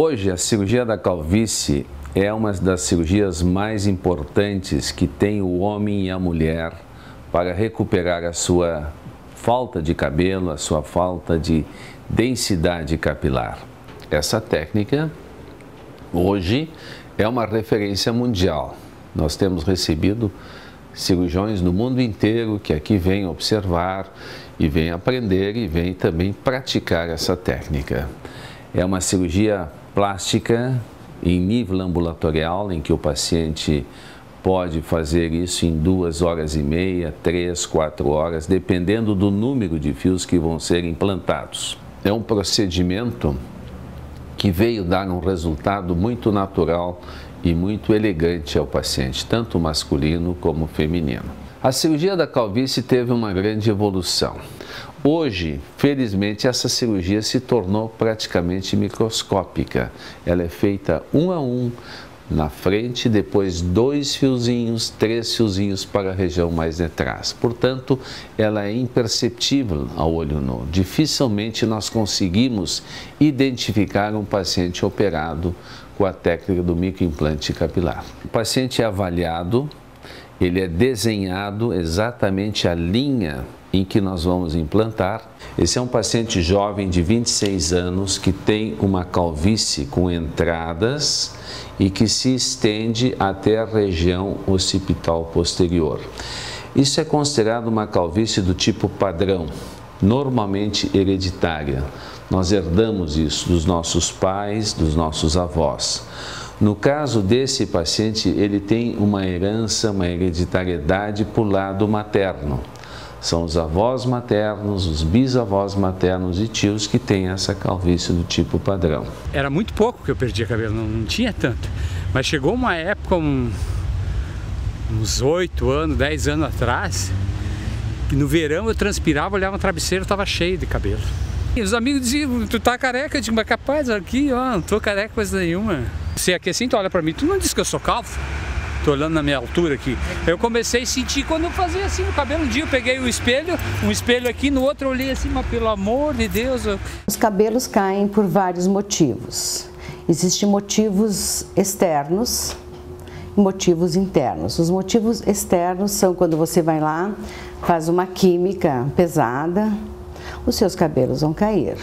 Hoje, a cirurgia da calvície é uma das cirurgias mais importantes que tem o homem e a mulher para recuperar a sua falta de cabelo, a sua falta de densidade capilar. Essa técnica, hoje, é uma referência mundial. Nós temos recebido cirurgiões no mundo inteiro que aqui vêm observar e vêm aprender e vêm também praticar essa técnica. É uma cirurgia plástica em nível ambulatorial, em que o paciente pode fazer isso em 2 horas e meia, 3, 4 horas, dependendo do número de fios que vão ser implantados. É um procedimento que veio dar um resultado muito natural e muito elegante ao paciente, tanto masculino como feminino. A cirurgia da calvície teve uma grande evolução. Hoje, felizmente, essa cirurgia se tornou praticamente microscópica. Ela é feita 1 a 1 na frente, depois 2 fiozinhos, 3 fiozinhos para a região mais de trás. Portanto, ela é imperceptível ao olho nu. Dificilmente nós conseguimos identificar um paciente operado com a técnica do microimplante capilar. O paciente é avaliado, ele é desenhado exatamente a linha em que nós vamos implantar. Esse é um paciente jovem de 26 anos que tem uma calvície com entradas e que se estende até a região occipital posterior. Isso é considerado uma calvície do tipo padrão, normalmente hereditária. Nós herdamos isso dos nossos pais, dos nossos avós. No caso desse paciente, ele tem uma herança, uma hereditariedade por lado materno. São os avós maternos, os bisavós maternos e tios que têm essa calvície do tipo padrão. Era muito pouco que eu perdia cabelo, não tinha tanto. Mas chegou uma época, uns 8 anos, 10 anos atrás, que no verão eu transpirava, olhava no travesseiro, estava cheio de cabelo. E os amigos diziam, tu tá careca? Eu digo, mas capaz, aqui, ó, não tô careca coisa nenhuma. Você aqui assim, tu olha pra mim, tu não disse que eu sou calvo? Tô olhando na minha altura aqui. Eu comecei a sentir quando eu fazia assim no cabelo. Um dia eu peguei um espelho aqui, no outro eu olhei assim, mas pelo amor de Deus. Os cabelos caem por vários motivos. Existem motivos externos e motivos internos. Os motivos externos são quando você vai lá, faz uma química pesada, os seus cabelos vão cair.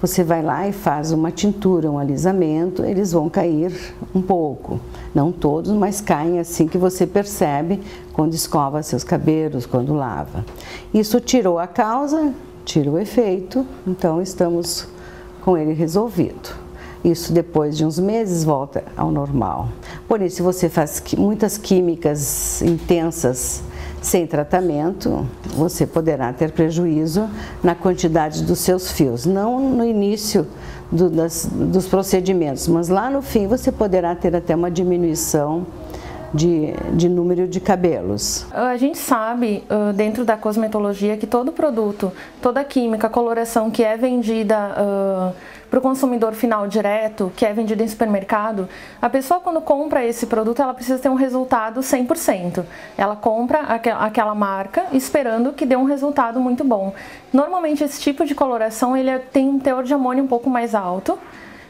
Você vai lá e faz uma tintura, um alisamento, eles vão cair um pouco. Não todos, mas caem assim que você percebe quando escova seus cabelos, quando lava. Isso tirou a causa, tira o efeito, então estamos com ele resolvido. Isso depois de uns meses volta ao normal. Porém, se você faz muitas químicas intensas sem tratamento, você poderá ter prejuízo na quantidade dos seus fios. Não no início dos procedimentos, mas lá no fim você poderá ter até uma diminuição de número de cabelos. A gente sabe, dentro da cosmetologia, que todo produto, toda química, coloração que é vendida para o consumidor final direto, que é vendido em supermercado, a pessoa quando compra esse produto, ela precisa ter um resultado 100%. Ela compra aquela marca esperando que dê um resultado muito bom. Normalmente esse tipo de coloração ele tem um teor de amônio um pouco mais alto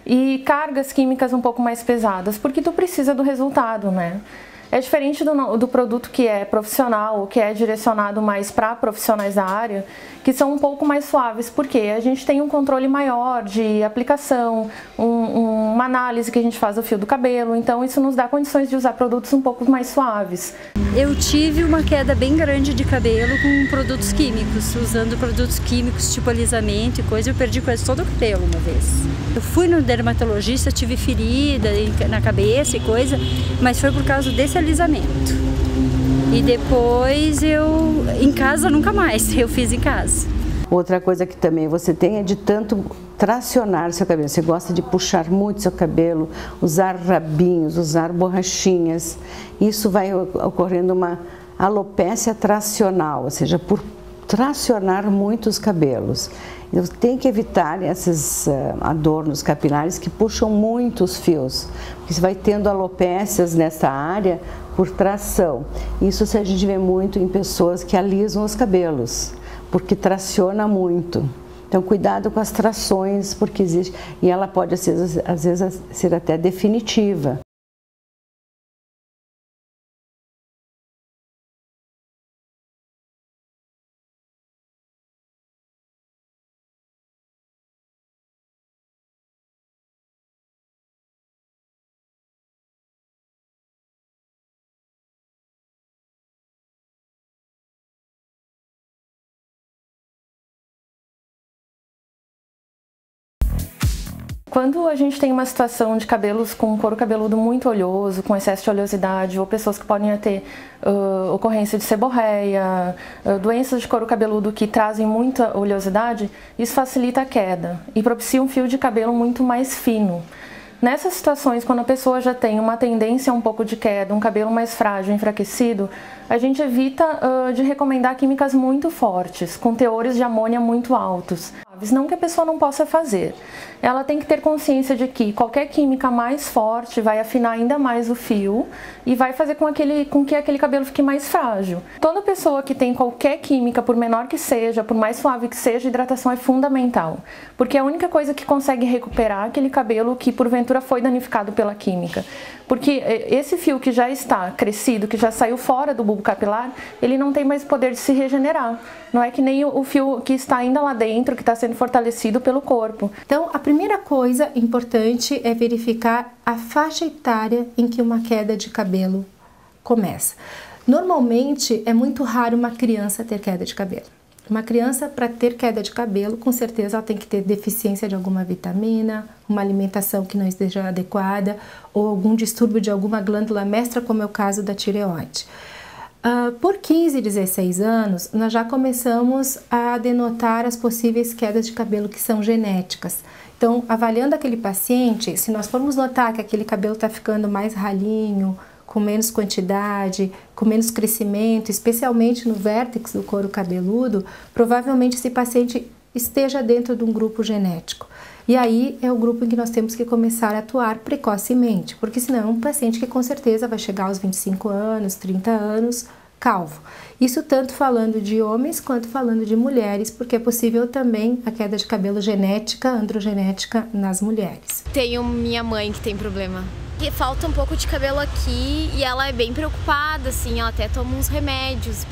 e cargas químicas um pouco mais pesadas, porque tu precisa do resultado, né? É diferente do produto que é profissional, que é direcionado mais para profissionais da área, que são um pouco mais suaves, porque a gente tem um controle maior de aplicação, uma análise que a gente faz do fio do cabelo, então isso nos dá condições de usar produtos um pouco mais suaves. Eu tive uma queda bem grande de cabelo com produtos químicos, usando produtos químicos tipo alisamento e coisa, eu perdi quase todo o cabelo uma vez. Eu fui no dermatologista, tive ferida na cabeça e coisa, mas foi por causa desse alisamento. E depois em casa nunca mais, eu fiz em casa. Outra coisa que também você tem é de tanto tracionar seu cabelo. Você gosta de puxar muito seu cabelo, usar rabinhos, usar borrachinhas. Isso vai ocorrendo uma alopécia tracional, ou seja, por tracionar muito os cabelos. Então, tem que evitar esses adornos capilares que puxam muito os fios, porque você vai tendo alopécias nessa área por tração. Isso a gente vê muito em pessoas que alisam os cabelos, porque traciona muito. Então, cuidado com as trações, porque existe, e ela pode, às vezes, ser até definitiva. Quando a gente tem uma situação de cabelos com couro cabeludo muito oleoso, com excesso de oleosidade, ou pessoas que podem ter ocorrência de seborreia, doenças de couro cabeludo que trazem muita oleosidade, isso facilita a queda e propicia um fio de cabelo muito mais fino. Nessas situações, quando a pessoa já tem uma tendência a um pouco de queda, um cabelo mais frágil, enfraquecido, a gente evita de recomendar químicas muito fortes, com teores de amônia muito altos. Não que a pessoa não possa fazer. Ela tem que ter consciência de que qualquer química mais forte vai afinar ainda mais o fio e vai fazer com que aquele cabelo fique mais frágil. Toda pessoa que tem qualquer química, por menor que seja, por mais suave que seja, hidratação é fundamental. Porque é a única coisa que consegue recuperar aquele cabelo que porventura foi danificado pela química. Porque esse fio que já está crescido, que já saiu fora do bulbo capilar, ele não tem mais poder de se regenerar. Não é que nem o fio que está ainda lá dentro, que está sendo fortalecido pelo corpo. Então, a primeira coisa importante é verificar a faixa etária em que uma queda de cabelo começa. Normalmente, é muito raro uma criança ter queda de cabelo. Uma criança, para ter queda de cabelo, com certeza ela tem que ter deficiência de alguma vitamina, uma alimentação que não esteja adequada ou algum distúrbio de alguma glândula mestra, como é o caso da tireoide. Por 15, 16 anos, nós já começamos a denotar as possíveis quedas de cabelo que são genéticas. Então, avaliando aquele paciente, se nós formos notar que aquele cabelo está ficando mais ralinho, com menos quantidade, com menos crescimento, especialmente no vértex do couro cabeludo, provavelmente esse paciente esteja dentro de um grupo genético. E aí é o grupo em que nós temos que começar a atuar precocemente, porque senão é um paciente que com certeza vai chegar aos 25 anos, 30 anos, calvo. Isso tanto falando de homens quanto falando de mulheres, porque é possível também a queda de cabelo genética, androgenética nas mulheres. Tenho minha mãe que tem problema. E falta um pouco de cabelo aqui e ela é bem preocupada, assim, ela até toma uns remédios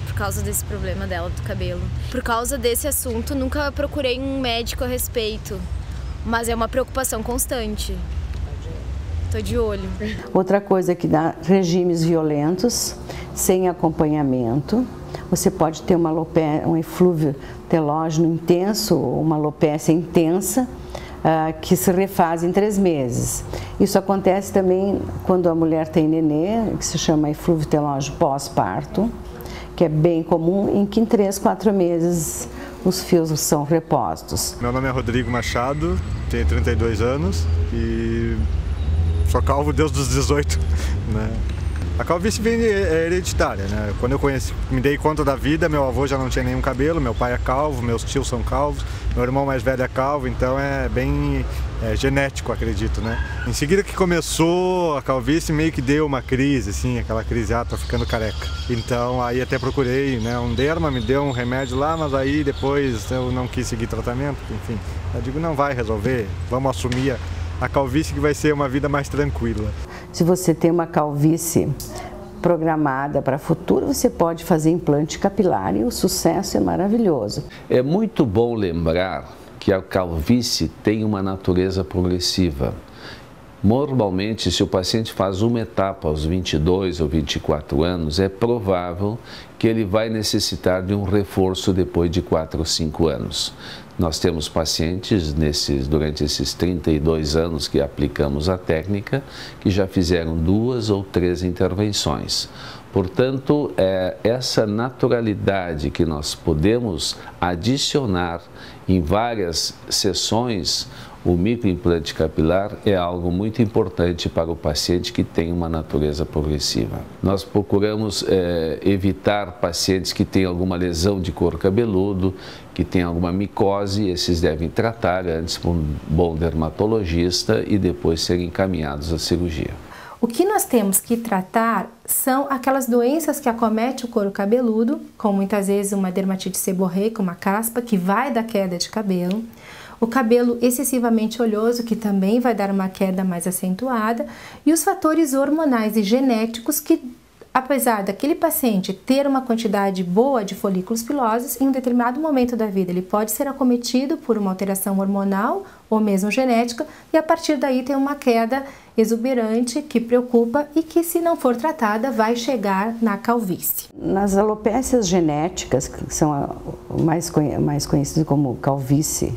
por causa desse problema dela do cabelo. Por causa desse assunto, nunca procurei um médico a respeito, mas é uma preocupação constante. Tô de olho. Outra coisa que dá regimes violentos, sem acompanhamento. Você pode ter um eflúvio telógeno intenso, ou uma alopécia intensa, que se refaz em 3 meses. Isso acontece também quando a mulher tem nenê, que se chama eflúvio telógeno pós-parto, que é bem comum, em que em 3, 4 meses os fios são repostos. Meu nome é Rodrigo Machado, tenho 32 anos e sou calvo desde os 18, né? A calvície vem hereditária, né? Quando eu me dei conta da vida, meu avô já não tinha nenhum cabelo, meu pai é calvo, meus tios são calvos, meu irmão mais velho é calvo, então é bem genético, acredito, né? Em seguida que começou a calvície, meio que deu uma crise, assim, aquela crise, tô ficando careca. Então aí até procurei, né, um derma, me deu um remédio lá, mas aí depois eu não quis seguir tratamento, enfim. Eu digo, não vai resolver, vamos assumir a calvície que vai ser uma vida mais tranquila. Se você tem uma calvície programada para o futuro, você pode fazer implante capilar e o sucesso é maravilhoso. É muito bom lembrar que a calvície tem uma natureza progressiva. Normalmente, se o paciente faz uma etapa aos 22 ou 24 anos, é provável que ele vai necessitar de um reforço depois de 4 ou 5 anos. Nós temos pacientes durante esses 32 anos que aplicamos a técnica, que já fizeram 2 ou 3 intervenções. Portanto, essa naturalidade que nós podemos adicionar em várias sessões, o microimplante capilar é algo muito importante para o paciente que tem uma natureza progressiva. Nós procuramos evitar pacientes que têm alguma lesão de couro cabeludo, que têm alguma micose, esses devem tratar antes por um bom dermatologista e depois serem encaminhados à cirurgia. O que nós temos que tratar são aquelas doenças que acometem o couro cabeludo, como muitas vezes uma dermatite seborreica, uma caspa, que vai dar queda de cabelo. O cabelo excessivamente oleoso, que também vai dar uma queda mais acentuada. E os fatores hormonais e genéticos que, apesar daquele paciente ter uma quantidade boa de folículos pilosos, em um determinado momento da vida ele pode ser acometido por uma alteração hormonal ou mesmo genética e a partir daí tem uma queda exuberante que preocupa e que, se não for tratada, vai chegar na calvície. Nas alopécias genéticas, que são mais conhecidas como calvície,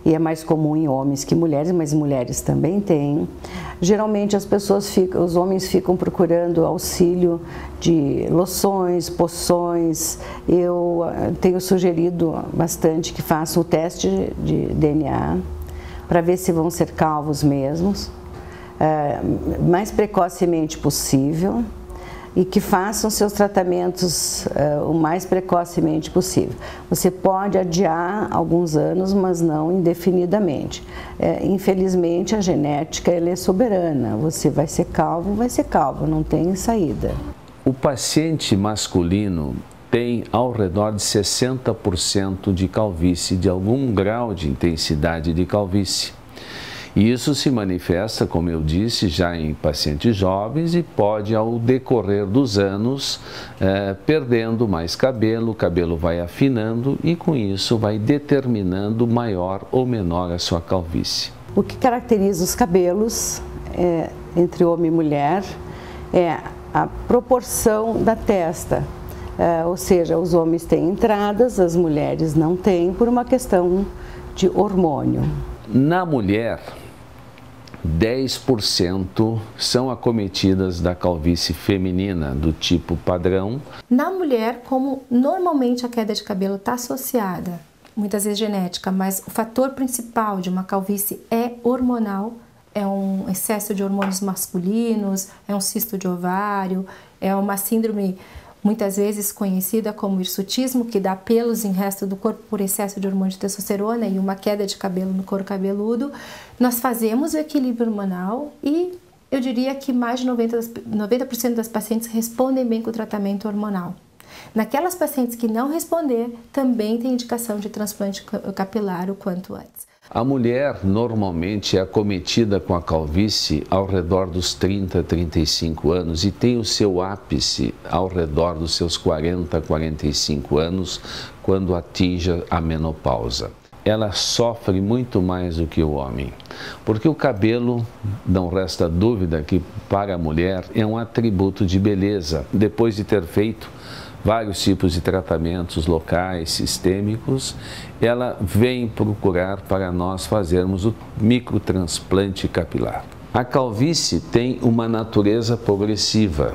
e é mais comum em homens que mulheres, mas mulheres também têm. Geralmente os homens ficam procurando auxílio de loções, poções. Eu tenho sugerido bastante que façam o teste de DNA para ver se vão ser calvos mesmos, mais precocemente possível, e que façam seus tratamentos o mais precocemente possível. Você pode adiar alguns anos, mas não indefinidamente. Infelizmente, a genética ela é soberana. Você vai ser calvo, não tem saída. O paciente masculino tem ao redor de 60% de calvície, de algum grau de intensidade de calvície. E isso se manifesta, como eu disse, já em pacientes jovens e pode, ao decorrer dos anos, perdendo mais cabelo, o cabelo vai afinando e com isso vai determinando maior ou menor a sua calvície. O que caracteriza os cabelos entre homem e mulher é a proporção da testa, ou seja, os homens têm entradas, as mulheres não têm, por uma questão de hormônio. Na mulher, 10% são acometidas da calvície feminina, do tipo padrão. Na mulher, como normalmente a queda de cabelo está associada, muitas vezes genética, mas o fator principal de uma calvície é hormonal, é um excesso de hormônios masculinos, é um cisto de ovário, é uma síndrome muitas vezes conhecida como hirsutismo, que dá pelos em resto do corpo por excesso de hormônio de testosterona e uma queda de cabelo no couro cabeludo. Nós fazemos o equilíbrio hormonal e eu diria que mais de 90% das pacientes respondem bem com o tratamento hormonal. Naquelas pacientes que não responder, também tem indicação de transplante capilar o quanto antes. A mulher normalmente é acometida com a calvície ao redor dos 30, 35 anos e tem o seu ápice ao redor dos seus 40, 45 anos, quando atinge a menopausa. Ela sofre muito mais do que o homem, porque o cabelo, não resta dúvida que para a mulher é um atributo de beleza. Depois de ter feito vários tipos de tratamentos locais, sistêmicos, ela vem procurar para nós fazermos o microtransplante capilar. A calvície tem uma natureza progressiva.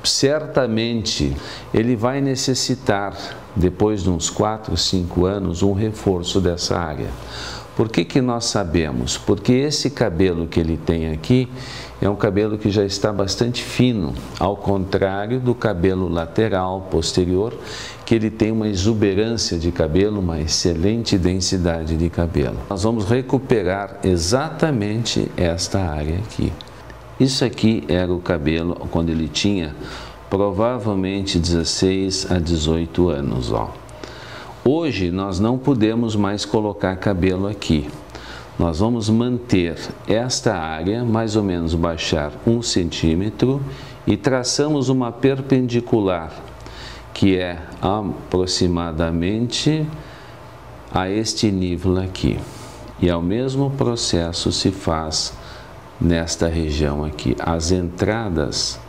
Certamente, ele vai necessitar, depois de uns 4, 5 anos, um reforço dessa área. Por que nós sabemos? Porque esse cabelo que ele tem aqui é um cabelo que já está bastante fino, ao contrário do cabelo lateral, posterior, que ele tem uma exuberância de cabelo, uma excelente densidade de cabelo. Nós vamos recuperar exatamente esta área aqui. Isso aqui era o cabelo quando ele tinha provavelmente 16 a 18 anos, ó. Hoje nós não podemos mais colocar cabelo aqui. Nós vamos manter esta área, mais ou menos baixar 1 centímetro e traçamos uma perpendicular, que é aproximadamente a este nível aqui. E ao mesmo processo se faz nesta região aqui. As entradas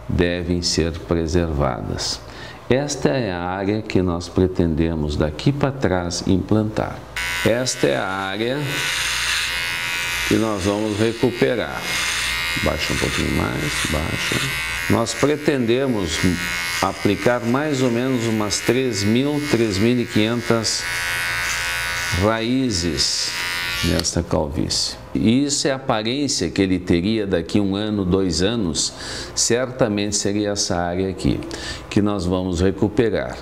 devem ser preservadas. Esta é a área que nós pretendemos daqui para trás implantar. Esta é a área que nós vamos recuperar. Baixa um pouquinho mais, baixa. Nós pretendemos aplicar mais ou menos umas 3.000, 3.500 raízes nesta calvície. E isso é a aparência que ele teria daqui 1 ano, 2 anos, certamente seria essa área aqui, que nós vamos recuperar.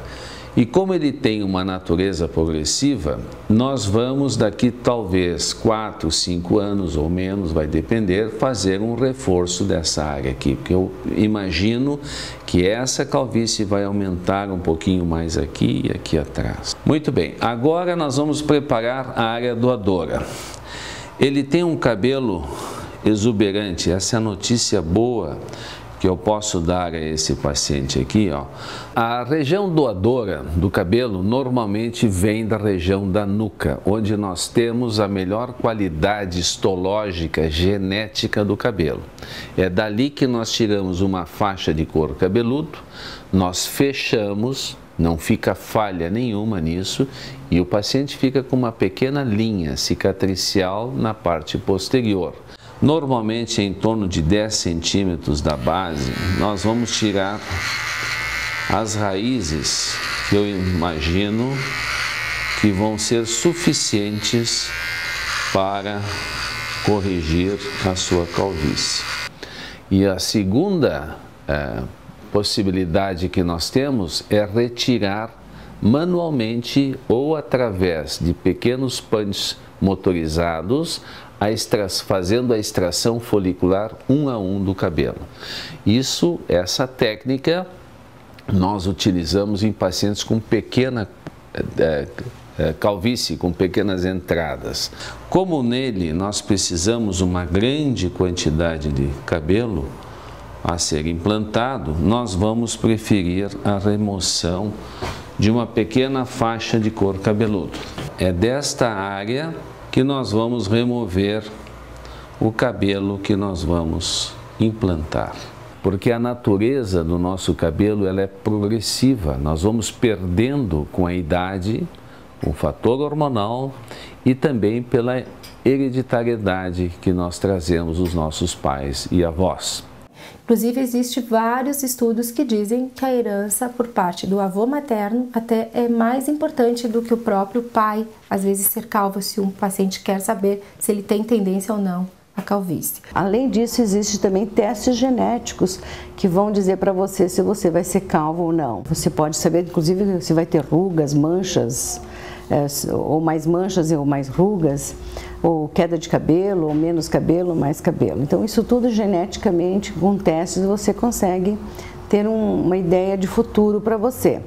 E como ele tem uma natureza progressiva, nós vamos daqui talvez 4, 5 anos ou menos, vai depender, fazer um reforço dessa área aqui, porque eu imagino que essa calvície vai aumentar um pouquinho mais aqui e aqui atrás. Muito bem, agora nós vamos preparar a área doadora. Ele tem um cabelo exuberante, essa é a notícia boa que eu posso dar a esse paciente aqui, ó. A região doadora do cabelo normalmente vem da região da nuca, onde nós temos a melhor qualidade histológica, genética do cabelo. É dali que nós tiramos uma faixa de couro cabeludo, nós fechamos, não fica falha nenhuma nisso, e o paciente fica com uma pequena linha cicatricial na parte posterior. Normalmente em torno de 10 centímetros da base, nós vamos tirar as raízes que eu imagino que vão ser suficientes para corrigir a sua calvície. E a segunda possibilidade que nós temos é retirar manualmente ou através de pequenos punches motorizados, fazendo a extração folicular um a um do cabelo. Essa técnica nós utilizamos em pacientes com pequena calvície, com pequenas entradas. Como nele nós precisamos uma grande quantidade de cabelo a ser implantado, nós vamos preferir a remoção de uma pequena faixa de couro cabeludo. É desta área que nós vamos remover o cabelo que nós vamos implantar. Porque a natureza do nosso cabelo ela é progressiva, nós vamos perdendo com a idade, o fator hormonal e também pela hereditariedade que nós trazemos dos nossos pais e avós. Inclusive, existem vários estudos que dizem que a herança por parte do avô materno até é mais importante do que o próprio pai, às vezes, ser calvo, se um paciente quer saber se ele tem tendência ou não à calvície. Além disso, existem também testes genéticos que vão dizer para você se você vai ser calvo ou não. Você pode saber, inclusive, se vai ter rugas, manchas, ou mais manchas ou mais rugas, ou queda de cabelo, ou menos cabelo, mais cabelo. Então isso tudo geneticamente, com testes, você consegue ter uma ideia de futuro para você.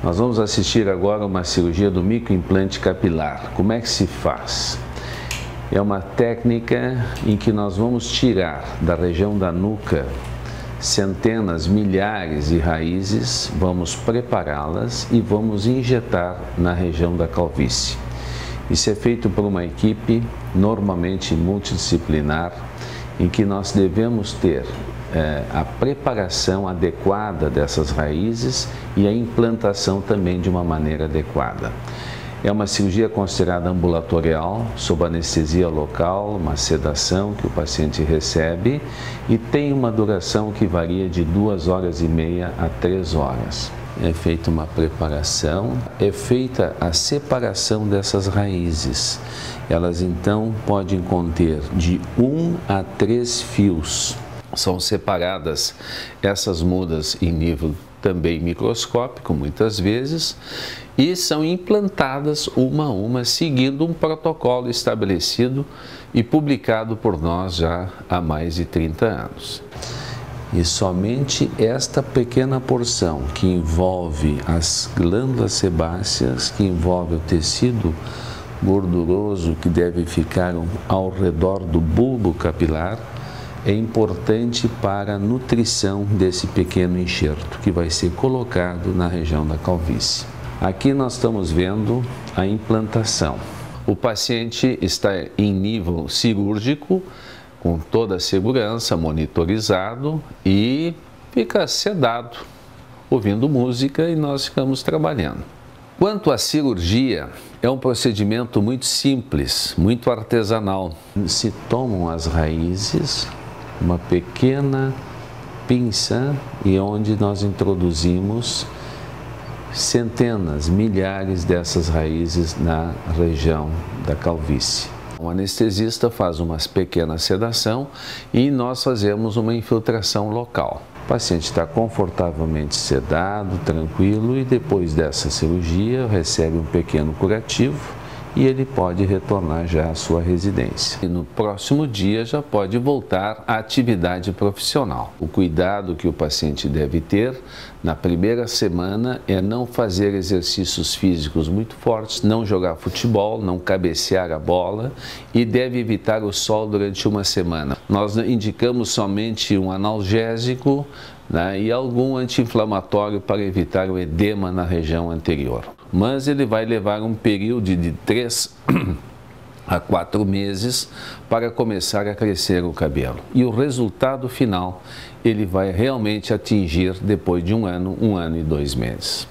Nós vamos assistir agora uma cirurgia do microimplante capilar. Como é que se faz? É uma técnica em que nós vamos tirar da região da nuca centenas, milhares de raízes, vamos prepará-las e vamos injetar na região da calvície. Isso é feito por uma equipe normalmente multidisciplinar, em que nós devemos ter a preparação adequada dessas raízes e a implantação também de uma maneira adequada. É uma cirurgia considerada ambulatorial, sob anestesia local, uma sedação que o paciente recebe e tem uma duração que varia de 2h30 a 3 horas. É feita uma preparação, é feita a separação dessas raízes. Elas então podem conter de 1 a 3 fios. São separadas essas mudas em nível também microscópico, muitas vezes, e são implantadas uma a uma, seguindo um protocolo estabelecido e publicado por nós já há mais de 30 anos. E somente esta pequena porção que envolve as glândulas sebáceas, que envolve o tecido gorduroso que deve ficar ao redor do bulbo capilar, é importante para a nutrição desse pequeno enxerto que vai ser colocado na região da calvície. Aqui nós estamos vendo a implantação. O paciente está em nível cirúrgico, com toda a segurança, monitorizado e fica sedado, ouvindo música e nós ficamos trabalhando. Quanto à cirurgia, é um procedimento muito simples, muito artesanal. Se tomam as raízes, uma pequena pinça e onde nós introduzimos centenas, milhares dessas raízes na região da calvície. O anestesista faz uma pequena sedação e nós fazemos uma infiltração local. O paciente está confortavelmente sedado, tranquilo, e depois dessa cirurgia recebe um pequeno curativo e ele pode retornar já à sua residência. E no próximo dia já pode voltar à atividade profissional. O cuidado que o paciente deve ter na primeira semana é não fazer exercícios físicos muito fortes, não jogar futebol, não cabecear a bola e deve evitar o sol durante uma semana. Nós indicamos somente um analgésico, né, e algum anti-inflamatório para evitar o edema na região anterior. Mas ele vai levar um período de 3 a 4 meses para começar a crescer o cabelo. E o resultado final ele vai realmente atingir depois de 1 ano e 2 meses.